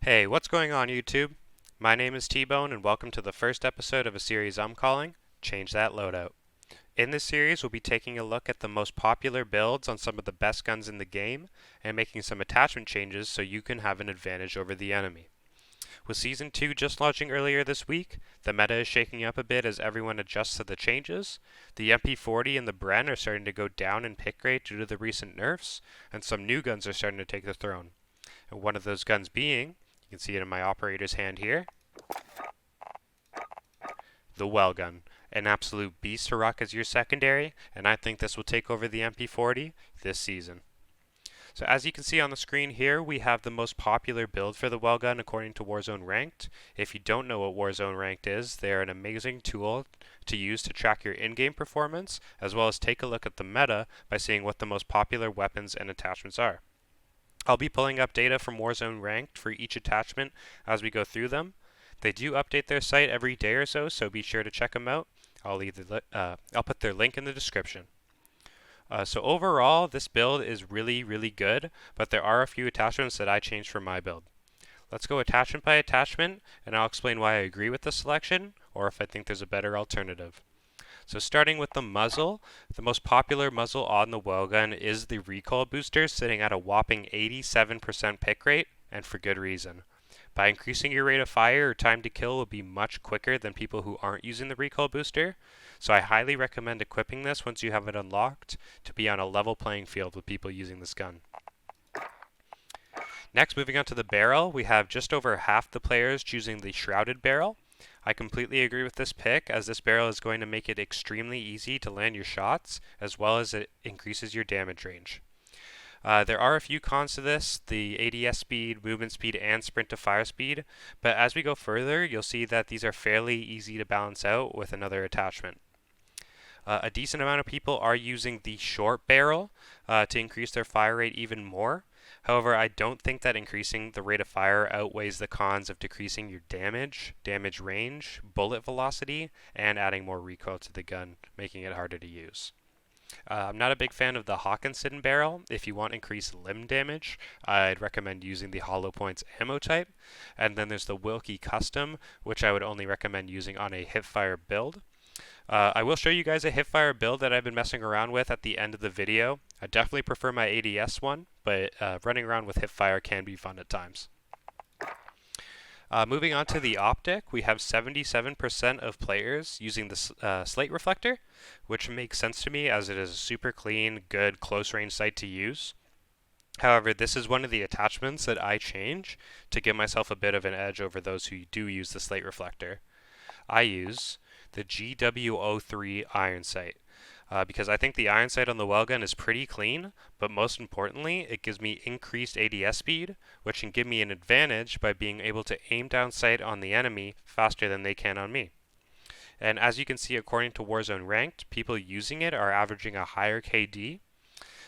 Hey, what's going on YouTube? My name is T-Bone and welcome to the first episode of a series I'm calling Change That Loadout. In this series, we'll be taking a look at the most popular builds on some of the best guns in the game and making some attachment changes so you can have an advantage over the enemy. With Season 2 just launching earlier this week, the meta is shaking up a bit as everyone adjusts to the changes. The MP-40 and the Bren are starting to go down in pick rate due to the recent nerfs, and some new guns are starting to take the throne. And one of those guns being, you can see it in my operator's hand here, the Welgun. An absolute beast to rock as your secondary, and I think this will take over the MP-40 this season. So as you can see on the screen here, we have the most popular build for the Welgun according to Warzone Ranked. If you don't know what Warzone Ranked is, they're an amazing tool to use to track your in-game performance, as well as take a look at the meta by seeing what the most popular weapons and attachments are. I'll be pulling up data from Warzone Ranked for each attachment as we go through them. They do update their site every day or so, so be sure to check them out. I'll put their link in the description. So overall, this build is really good, but there are a few attachments that I changed for my build. Let's go attachment by attachment, and I'll explain why I agree with the selection, or if I think there's a better alternative. So starting with the muzzle, the most popular muzzle on the Welgun is the recoil booster, sitting at a whopping 87% pick rate, and for good reason. By increasing your rate of fire, your time to kill will be much quicker than people who aren't using the recoil booster, so I highly recommend equipping this once you have it unlocked to be on a level playing field with people using this gun. Next, moving on to the barrel, we have just over half the players choosing the shrouded barrel. I completely agree with this pick, as this barrel is going to make it extremely easy to land your shots, as well as it increases your damage range. There are a few cons to this, the ADS speed, movement speed, and sprint to fire speed, but as we go further, you'll see that these are fairly easy to balance out with another attachment. A decent amount of people are using the short barrel to increase their fire rate even more. However, I don't think that increasing the rate of fire outweighs the cons of decreasing your damage, damage range, bullet velocity, and adding more recoil to the gun, making it harder to use. I'm not a big fan of the Hawkinson barrel. If you want increased limb damage, I'd recommend using the Hollow Points ammo type. And then there's the Wilkie Custom, which I would only recommend using on a hipfire build. I will show you guys a hipfire build that I've been messing around with at the end of the video. I definitely prefer my ADS one, but running around with hipfire can be fun at times. Moving on to the optic, we have 77% of players using the slate reflector, which makes sense to me as it is a super clean, good, close-range sight to use. However, this is one of the attachments that I change to give myself a bit of an edge over those who do use the slate reflector. I use the GW03 iron sight. Because I think the iron sight on the Welgun is pretty clean, but most importantly, it gives me increased ADS speed, which can give me an advantage by being able to aim down sight on the enemy faster than they can on me. And as you can see, according to Warzone Ranked, people using it are averaging a higher KD.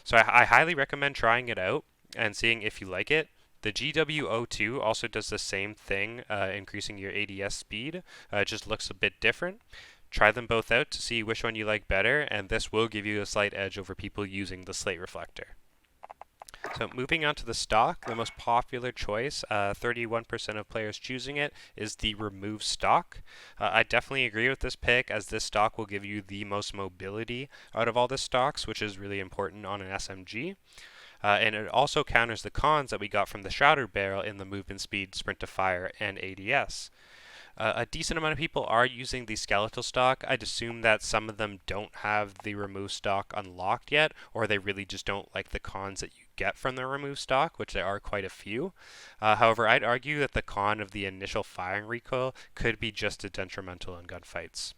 So I highly recommend trying it out and seeing if you like it. The GW02 also does the same thing, increasing your ADS speed. It just looks a bit different. Try them both out to see which one you like better, and this will give you a slight edge over people using the slate reflector. So moving on to the stock, the most popular choice, 31% of players choosing it, is the remove stock. I definitely agree with this pick, as this stock will give you the most mobility out of all the stocks, which is really important on an SMG. And it also counters the cons that we got from the shrouded barrel in the movement speed, sprint to fire, and ADS. A decent amount of people are using the skeletal stock. I'd assume that some of them don't have the remove stock unlocked yet, or they really just don't like the cons that you get from the remove stock, which there are quite a few. However, I'd argue that the con of the initial firing recoil could be just as detrimental in gunfights.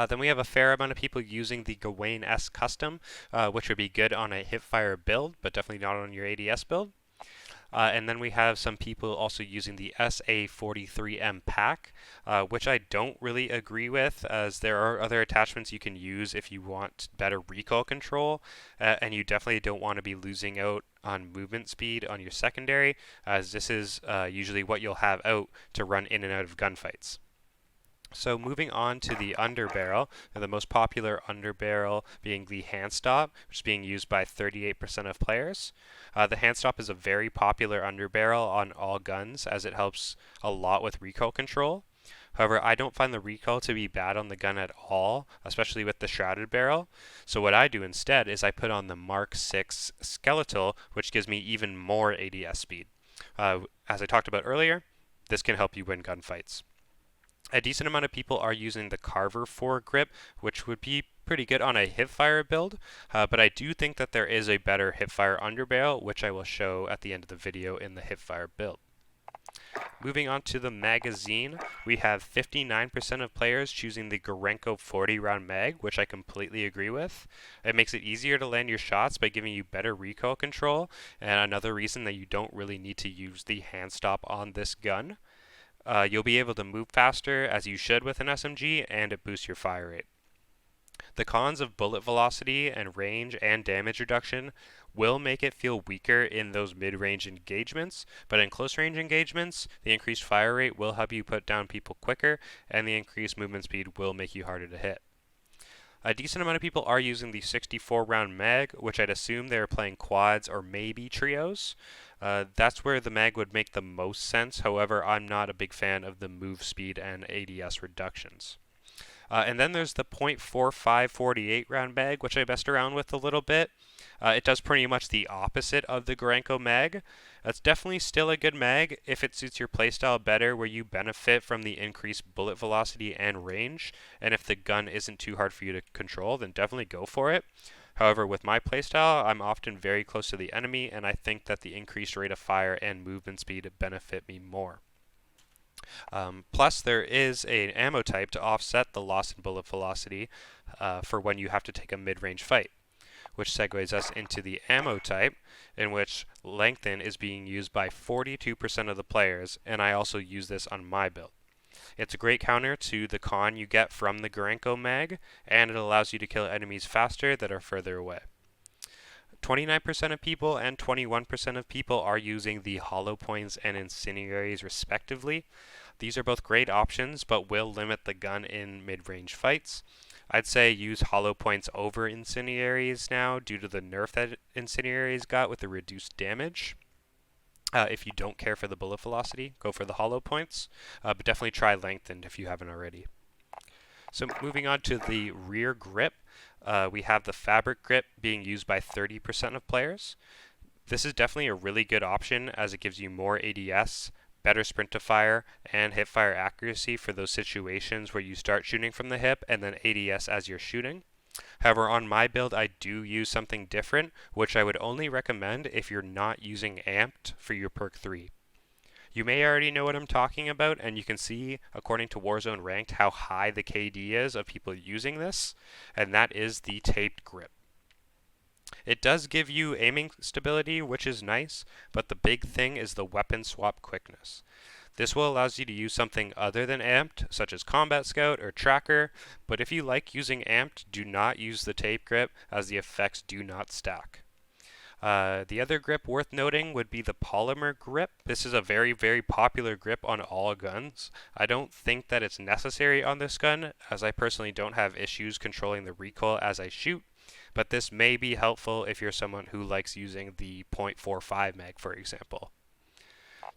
Then we have a fair amount of people using the Gawain S Custom, which would be good on a hipfire build, but definitely not on your ADS build. And then we have some people also using the SA43M pack, which I don't really agree with, as there are other attachments you can use if you want better recoil control, and you definitely don't want to be losing out on movement speed on your secondary, as this is usually what you'll have out to run in and out of gunfights. So moving on to the underbarrel, and the most popular underbarrel being the hand stop, which is being used by 38% of players. The hand stop is a very popular underbarrel on all guns as it helps a lot with recoil control. However, I don't find the recoil to be bad on the gun at all, especially with the shrouded barrel. So what I do instead is I put on the Mark 6 skeletal, which gives me even more ADS speed. As I talked about earlier, this can help you win gunfights. A decent amount of people are using the Carver 4 grip, which would be pretty good on a hipfire build, but I do think that there is a better hipfire underbarrel, which I will show at the end of the video in the hipfire build. Moving on to the magazine, we have 59% of players choosing the Gorenko 40 round mag, which I completely agree with. It makes it easier to land your shots by giving you better recoil control, and another reason that you don't really need to use the hand stop on this gun. You'll be able to move faster, as you should with an SMG, and it boosts your fire rate. The cons of bullet velocity and range and damage reduction will make it feel weaker in those mid-range engagements, but in close-range engagements, the increased fire rate will help you put down people quicker, and the increased movement speed will make you harder to hit. A decent amount of people are using the 64 round mag, which I'd assume they're playing quads or maybe trios. That's where the mag would make the most sense. However, I'm not a big fan of the move speed and ADS reductions. And then there's the .45 48 round mag, which I messed around with a little bit. It does pretty much the opposite of the Gorenko mag. It's definitely still a good mag if it suits your playstyle better, where you benefit from the increased bullet velocity and range. And if the gun isn't too hard for you to control, then definitely go for it. However, with my playstyle, I'm often very close to the enemy, and I think that the increased rate of fire and movement speed benefit me more. Plus, there is an ammo type to offset the loss in bullet velocity for when you have to take a mid-range fight, which segues us into the ammo type, in which lengthen is being used by 42% of the players, and I also use this on my build. It's a great counter to the con you get from the Gorenko mag, and it allows you to kill enemies faster that are further away. 29% of people and 21% of people are using the hollow points and incendiaries respectively. These are both great options, but will limit the gun in mid-range fights. I'd say use hollow points over incendiaries now due to the nerf that incendiaries got with the reduced damage. If you don't care for the bullet velocity, go for the hollow points, but definitely try lengthened if you haven't already. So moving on to the rear grip, we have the fabric grip being used by 30% of players. This is definitely a really good option as it gives you more ADS, better sprint to fire, and hip fire accuracy for those situations where you start shooting from the hip and then ADS as you're shooting. However, on my build, I do use something different, which I would only recommend if you're not using amped for your perk 3. You may already know what I'm talking about, and you can see, according to Warzone Ranked, how high the KD is of people using this, and that is the taped grip. It does give you aiming stability, which is nice, but the big thing is the weapon swap quickness. This will allow you to use something other than amped, such as Combat Scout or Tracker, but if you like using amped, do not use the tape grip, as the effects do not stack. The other grip worth noting would be the polymer grip. This is a very, very popular grip on all guns. I don't think that it's necessary on this gun, as I personally don't have issues controlling the recoil as I shoot, but this may be helpful if you're someone who likes using the .45 mag, for example.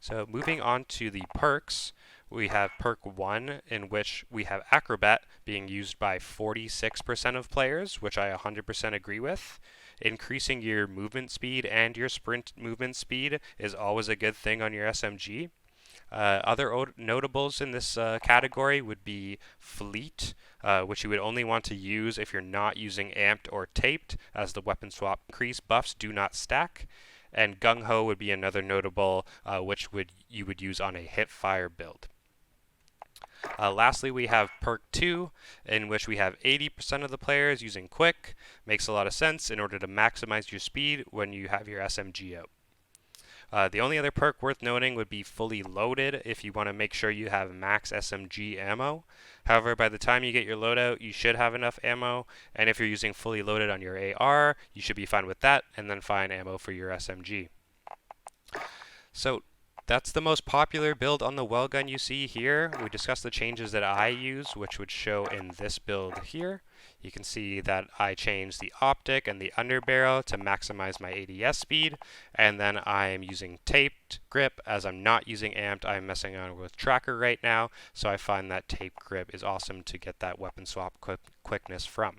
So moving on to the perks, we have perk 1, in which we have Acrobat being used by 46% of players, which I 100% agree with. Increasing your movement speed and your sprint movement speed is always a good thing on your SMG. Other notables in this category would be Fleet, which you would only want to use if you're not using amped or taped, as the weapon swap increase buffs do not stack. And Gung Ho would be another notable, which you would use on a hip fire build. Lastly, we have perk 2, in which we have 80% of the players using quick. Makes a lot of sense in order to maximize your speed when you have your SMG out. The only other perk worth noting would be fully loaded if you want to make sure you have max SMG ammo. However, by the time you get your loadout, you should have enough ammo, and if you're using fully loaded on your AR, you should be fine with that, and then find ammo for your SMG. So That's the most popular build on the Welgun you see here. We discussed the changes that I use, which would show in this build here. You can see that I changed the optic and the underbarrel to maximize my ADS speed, and then I am using taped grip. As I'm not using amped, I'm messing around with tracker right now, so I find that taped grip is awesome to get that weapon swap quickness from.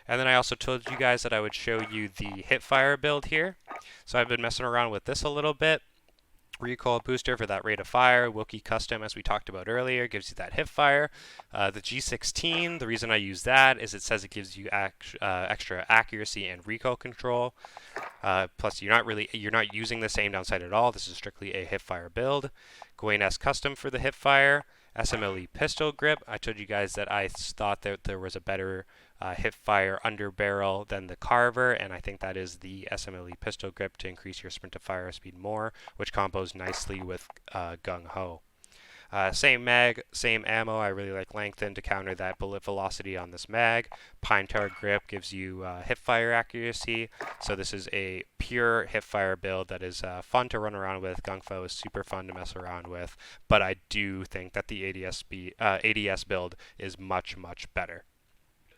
And then I also told you guys that I would show you the hipfire build here. So I've been messing around with this a little bit. Recoil booster for that rate of fire. Wilkie Custom, as we talked about earlier, gives you that hip fire. The G16, the reason I use that is it says it gives you extra accuracy and recoil control. Plus, you're not using the same downside at all. This is strictly a hip fire build. Gawain S Custom for the hip fire. SMLE pistol grip. I told you guys that I thought that there was a better hip fire underbarrel than the Carver, and I think that is the SMLE pistol grip to increase your sprint to fire speed more, which combos nicely with Gung Ho. Same mag, same ammo. I really like Lengthen to counter that bullet velocity on this mag. Pine Tar grip gives you hip fire accuracy. So this is a pure hip fire build that is fun to run around with. Gung Ho is super fun to mess around with, but I do think that the ADS build is much, much better.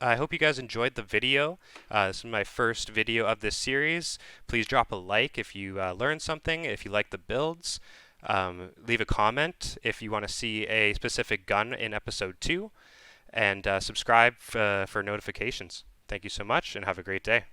I hope you guys enjoyed the video. This is my first video of this series. Please drop a like if you learned something, if you like the builds. Leave a comment if you want to see a specific gun in episode 2. And subscribe for notifications. Thank you so much and have a great day.